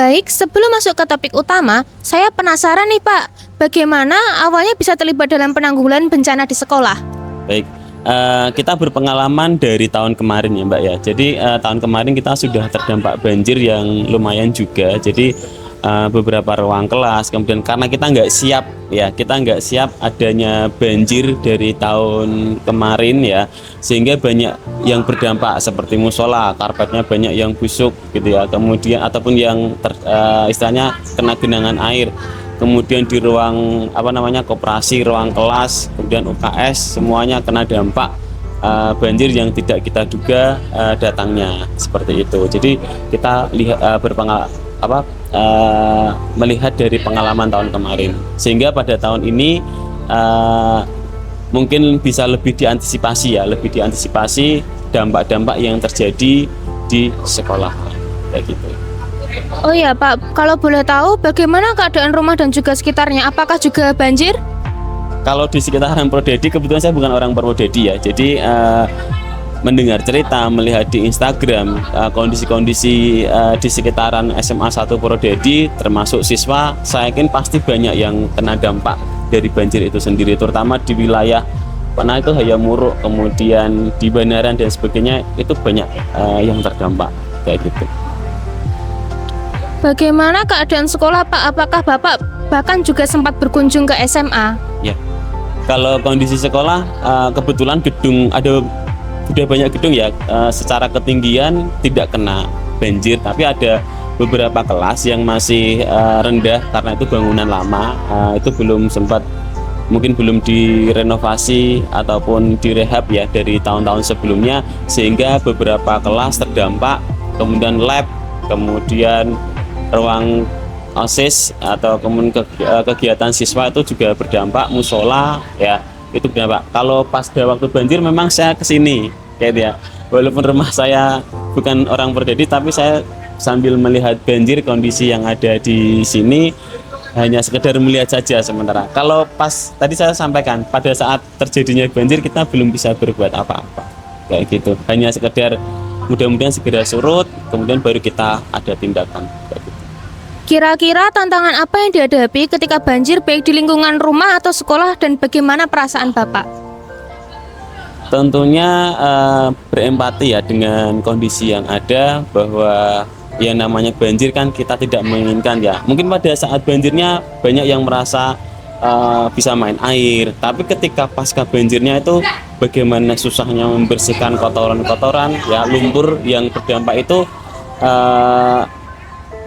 Baik, sebelum masuk ke topik utama, saya penasaran nih Pak, bagaimana awalnya bisa terlibat dalam penanggulangan bencana di sekolah? Baik, kita berpengalaman dari tahun kemarin ya Mbak ya. Jadi tahun kemarin kita sudah terdampak banjir yang lumayan juga. Jadi beberapa ruang kelas, kemudian karena kita nggak siap ya, kita nggak siap adanya banjir dari tahun kemarin ya, sehingga banyak yang berdampak seperti musola, karpetnya banyak yang busuk gitu ya. Kemudian ataupun yang istilahnya kena genangan air. Kemudian di ruang koperasi, ruang kelas, kemudian UKS semuanya kena dampak banjir yang tidak kita duga datangnya seperti itu. Jadi kita lihat melihat dari pengalaman tahun kemarin, sehingga pada tahun ini mungkin bisa lebih diantisipasi dampak-dampak yang terjadi di sekolah kayak gitu. Oh ya Pak, kalau boleh tahu bagaimana keadaan rumah dan juga sekitarnya? Apakah juga banjir? Kalau di sekitaran Prodedi, kebetulan saya bukan orang Purwodadi ya, jadi mendengar cerita, melihat di Instagram kondisi-kondisi di sekitaran SMA 1 Purwodadi, termasuk siswa, saya yakin pasti banyak yang kena dampak dari banjir itu sendiri, terutama di wilayah mana itu Hayamuruk, kemudian di Banaran dan sebagainya, itu banyak yang terdampak kayak gitu. Bagaimana keadaan sekolah Pak? Apakah Bapak bahkan juga sempat berkunjung ke SMA? Ya, kalau kondisi sekolah kebetulan sudah banyak gedung ya, secara ketinggian tidak kena banjir, tapi ada beberapa kelas yang masih rendah karena itu bangunan lama, itu mungkin belum direnovasi ataupun direhab ya dari tahun-tahun sebelumnya, sehingga beberapa kelas terdampak, kemudian lab, kemudian ruang OSIS atau kegiatan siswa itu juga berdampak, musola ya itu berdampak. Kalau pas waktu banjir memang saya kesini kayak ya, walaupun rumah saya bukan orang Purwodadi, tapi saya sambil melihat banjir, kondisi yang ada di sini hanya sekedar melihat saja sementara. Kalau pas tadi saya sampaikan, pada saat terjadinya banjir kita belum bisa berbuat apa-apa kayak gitu, hanya sekedar mudah-mudahan segera surut, kemudian baru kita ada tindakan kayak gitu. Kira-kira tantangan apa yang dihadapi ketika banjir baik di lingkungan rumah atau sekolah, dan bagaimana perasaan Bapak? Tentunya berempati ya dengan kondisi yang ada, bahwa yang namanya banjir kan kita tidak menginginkan ya. Mungkin pada saat banjirnya banyak yang merasa bisa main air, tapi ketika pasca banjirnya itu bagaimana susahnya membersihkan kotoran-kotoran ya, lumpur yang berdampak itu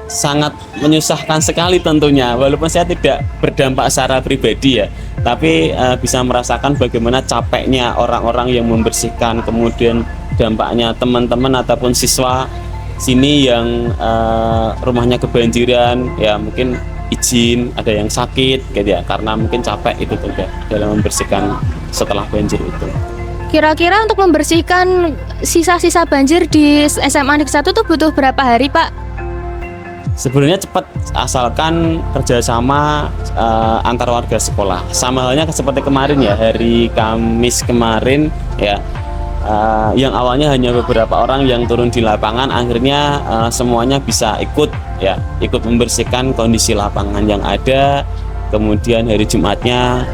sangat menyusahkan sekali tentunya. Walaupun saya tidak berdampak secara pribadi ya, tapi bisa merasakan bagaimana capeknya orang-orang yang membersihkan, kemudian dampaknya teman-teman ataupun siswa sini yang rumahnya kebanjiran ya, mungkin izin, ada yang sakit gitu ya, karena mungkin capek itu juga dalam membersihkan setelah banjir itu. Kira-kira untuk membersihkan sisa-sisa banjir di SMA Negeri 1 itu butuh berapa hari Pak? Sebenarnya cepat, asalkan kerjasama antar warga sekolah. Sama halnya seperti kemarin ya, hari Kamis kemarin ya, yang awalnya hanya beberapa orang yang turun di lapangan, akhirnya semuanya bisa ikut membersihkan kondisi lapangan yang ada. Kemudian hari Jumatnya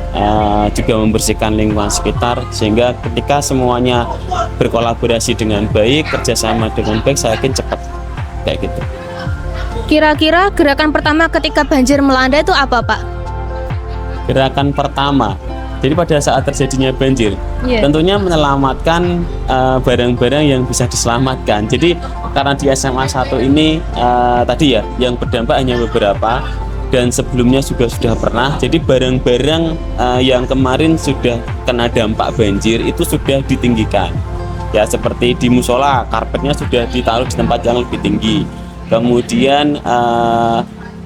juga membersihkan lingkungan sekitar, sehingga ketika semuanya berkolaborasi dengan baik, kerjasama dengan baik, saya yakin cepat kayak gitu. Kira-kira gerakan pertama ketika banjir melanda itu apa Pak? Gerakan pertama, jadi pada saat terjadinya banjir, tentunya menyelamatkan barang-barang yang bisa diselamatkan. Jadi karena di SMA 1 ini tadi ya, yang berdampak hanya beberapa, dan sebelumnya juga sudah pernah. Jadi barang-barang yang kemarin sudah kena dampak banjir itu sudah ditinggikan. Ya, seperti di musola, karpetnya sudah ditaruh di tempat yang lebih tinggi. Kemudian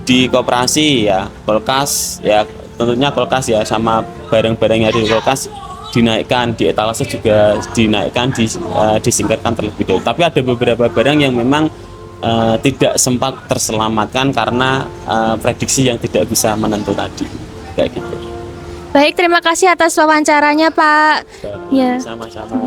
di koperasi ya, kulkas ya, tentunya kulkas ya, sama barang-barang yang ada di kulkas dinaikkan, di etalase juga dinaikkan, disingkirkan terlebih dahulu. Tapi ada beberapa barang yang memang tidak sempat terselamatkan karena prediksi yang tidak bisa menentu tadi kayak gitu. Baik, terima kasih atas wawancaranya Pak. Ya. Sama-sama.